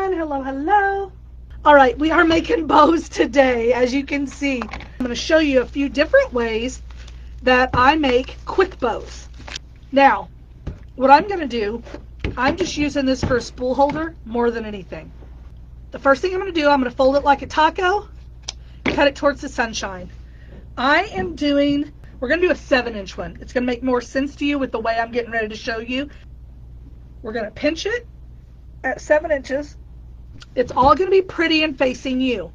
everyone. Hello, hello. All right, we are making bows today, as you can see. I'm going to show you a few different ways that I make quick bows. Now, what I'm going to do, I'm just using this for a spool holder more than anything. The first thing I'm going to do, I'm going to fold it like a taco, cut it towards the sunshine. We're going to do a 7-inch one. It's going to make more sense to you with the way I'm getting ready to show you. We're going to pinch it at 7 inches. It's all going to be pretty and facing you.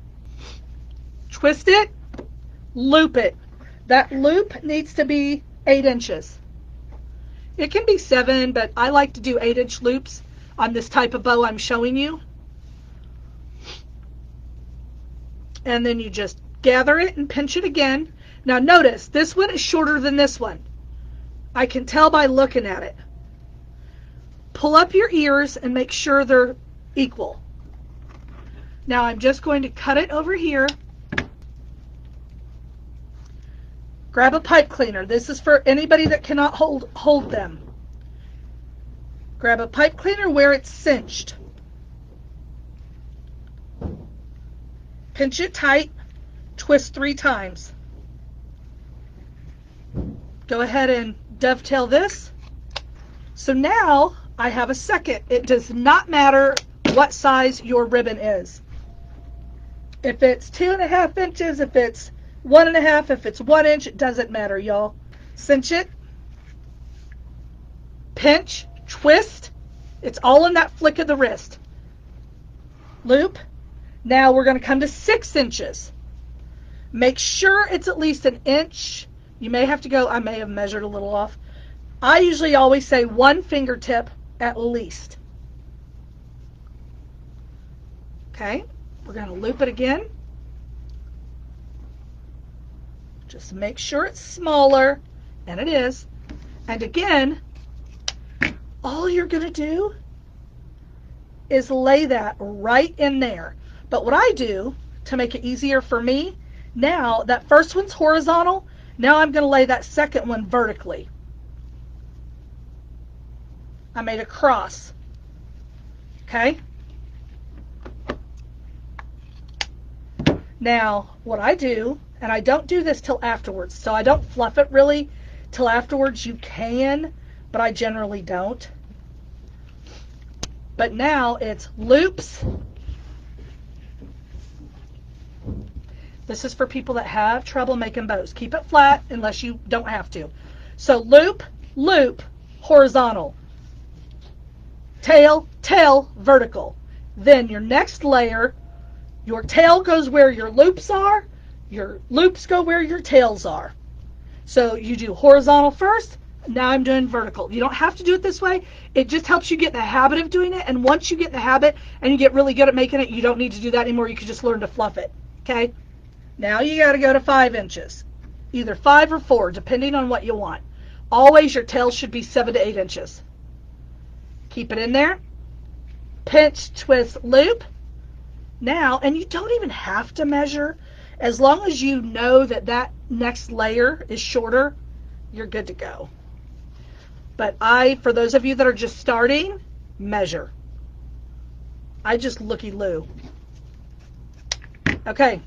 Twist it, loop it. That loop needs to be 8 inches. It can be 7, but I like to do 8-inch loops on this type of bow I'm showing you. And then you just gather it and pinch it again. Now notice, this one is shorter than this one. I can tell by looking at it. Pull up your ears and make sure they're equal. Now I'm just going to cut it over here. Grab a pipe cleaner. This is for anybody that cannot hold them. Grab a pipe cleaner where it's cinched. Pinch it tight. Twist 3 times. Go ahead and dovetail this. So now I have a second. It does not matter what size your ribbon is. If it's 2.5 inches, if it's 1.5, if it's 1 inch, it doesn't matter, y'all. Cinch it, pinch, twist. It's all in that flick of the wrist. Loop. Now we're going to come to 6 inches. Make sure it's at least 1 inch. You may have to go, I may have measured a little off. I usually always say 1 fingertip at least. Okay, we're going to loop it again. Just make sure it's smaller, and it is. And again, all you're going to do is lay that right in there. But what I do to make it easier for me, now that first one's horizontal, now I'm going to lay that second one vertically. I made a cross. Okay? Now, what I do, and I don't do this till afterwards, so I don't fluff it really till afterwards. You can, but I generally don't. But now it's loops. This is for people that have trouble making bows. Keep it flat unless you don't have to. So loop, loop, horizontal. Tail, tail, vertical. Then your next layer, your tail goes where your loops are, your loops go where your tails are. So you do horizontal first, now I'm doing vertical. You don't have to do it this way. It just helps you get in the habit of doing it, and once you get in the habit and you get really good at making it, you don't need to do that anymore. You can just learn to fluff it. Okay? Now you got to go to 5 inches. Either 5 or 4, depending on what you want. Always your tail should be 7 to 8 inches. Keep it in there. Pinch, twist, loop. Now, and you don't even have to measure. As long as you know that that next layer is shorter, you're good to go. But for those of you that are just starting, measure. I just looky-loo. Okay.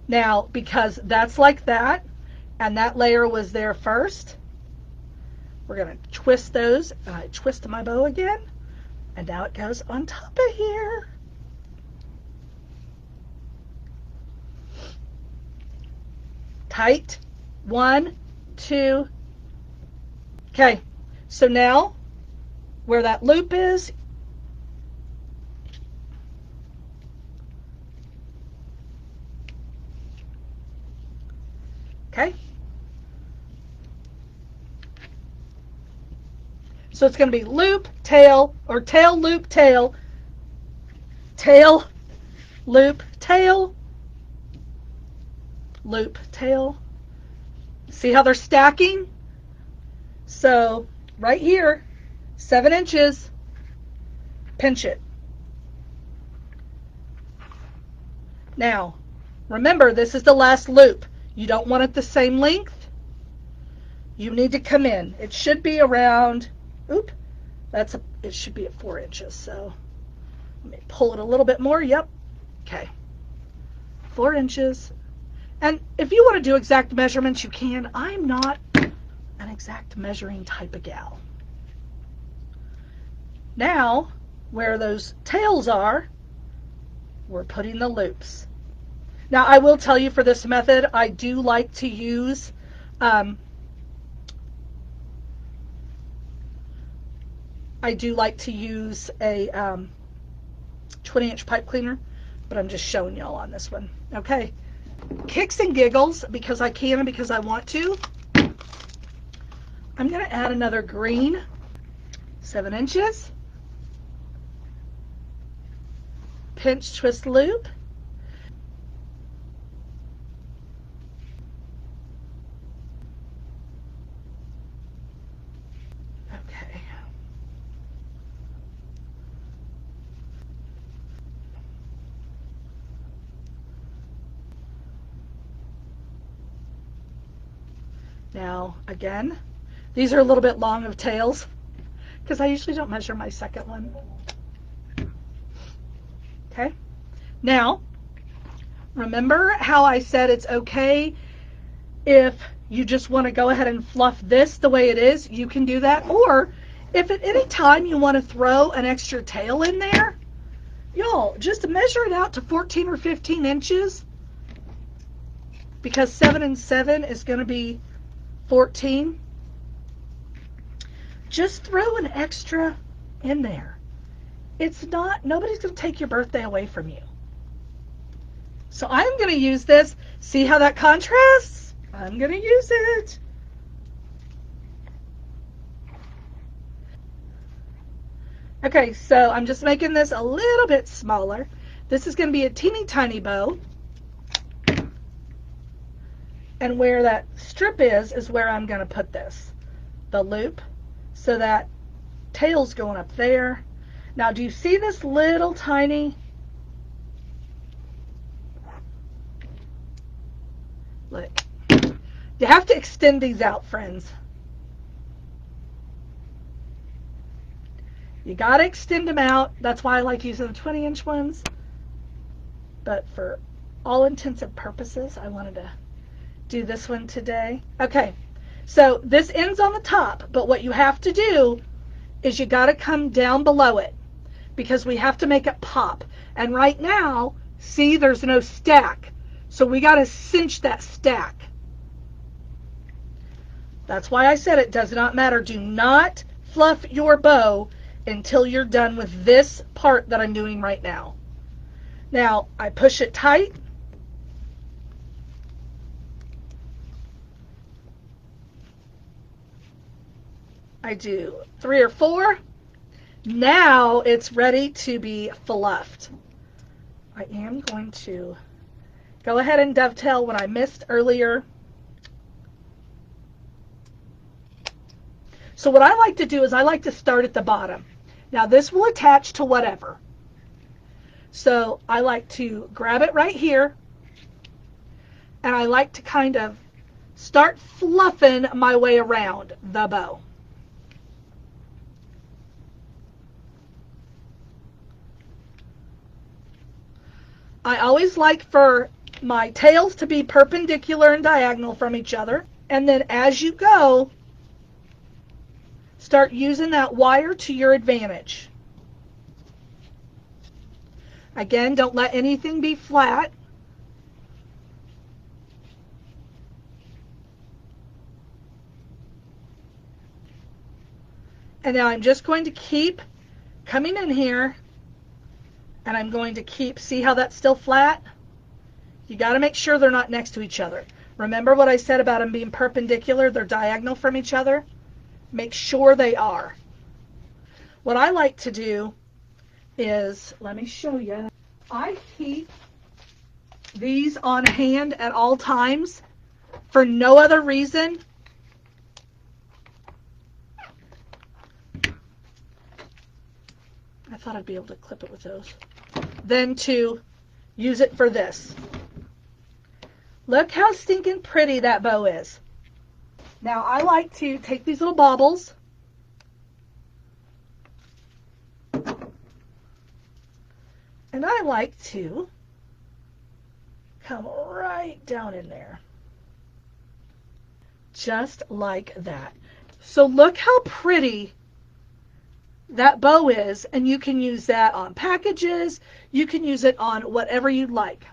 Now, because that's like that, and that layer was there first, we're going to twist those. I twist my bow again, and now it goes on top of here. Tight. 1, 2. Okay, so now where that loop is, okay, so it's going to be loop, tail, or tail, loop, tail, tail, loop, tail, loop, tail. See how they're stacking? So right here, 7 inches, pinch it. Now, remember, this is the last loop. You don't want it the same length. You need to come in. It should be around, it should be at 4 inches. So Let me pull it a little bit more. Yep. Okay. 4 inches. And if you want to do exact measurements, you can. I'm not an exact measuring type of gal. Now, where those tails are, we're putting the loops. Now, I will tell you for this method, I do like to use a 20-inch pipe cleaner, but I'm just showing y'all on this one. Okay, kicks and giggles, because I can and because I want to, I'm going to add another green, 7 inches, pinch twist loop, okay, now again, these are a little bit long of tails because I usually don't measure my second one. Okay, now remember how I said it's okay if you just want to go ahead and fluff this the way it is, you can do that. Or if at any time you want to throw an extra tail in there, y'all just measure it out to 14 or 15 inches because 7 and 7 is going to be 14. Just throw an extra in there. It's not, nobody's going to take your birthday away from you. So I'm going to use this. See how that contrasts? I'm going to use it. Okay, so I'm just making this a little bit smaller. This is going to be a teeny tiny bow. And where that strip is where I'm going to put this, the loop, so that tail's going up there. Now, do you see this little tiny? Look, you have to extend these out, friends. You got to extend them out. That's why I like using the 20-inch ones. But for all intents and purposes, I wanted to do this one today. Okay, so this ends on the top, but what you have to do is you got to come down below it because we have to make it pop. And right now, see, there's no stack. So we got to cinch that stack. That's why I said it does not matter. Do not fluff your bow until you're done with this part that I'm doing right now. Now, I push it tight. I do 3 or 4. Now it's ready to be fluffed. I am going to go ahead and dovetail what I missed earlier. So what I like to do is I like to start at the bottom. Now this will attach to whatever. So I like to grab it right here, and I like to kind of start fluffing my way around the bow. I always like for my tails to be perpendicular and diagonal from each other. And then as you go, start using that wire to your advantage. Again, don't let anything be flat. And now I'm just going to keep coming in here, and I'm going to keep, see how that's still flat? You got to make sure they're not next to each other. Remember what I said about them being perpendicular? They're diagonal from each other. Make sure they are. What I like to do is, let me show you. I keep these on hand at all times for no other reason I thought I'd be able to clip it with those than to use it for this. Look how stinking pretty that bow is. Now I like to take these little baubles And I like to come right down in there. Just like that. So look how pretty that bow is, and you can use that on packages. You can use it on whatever you'd like.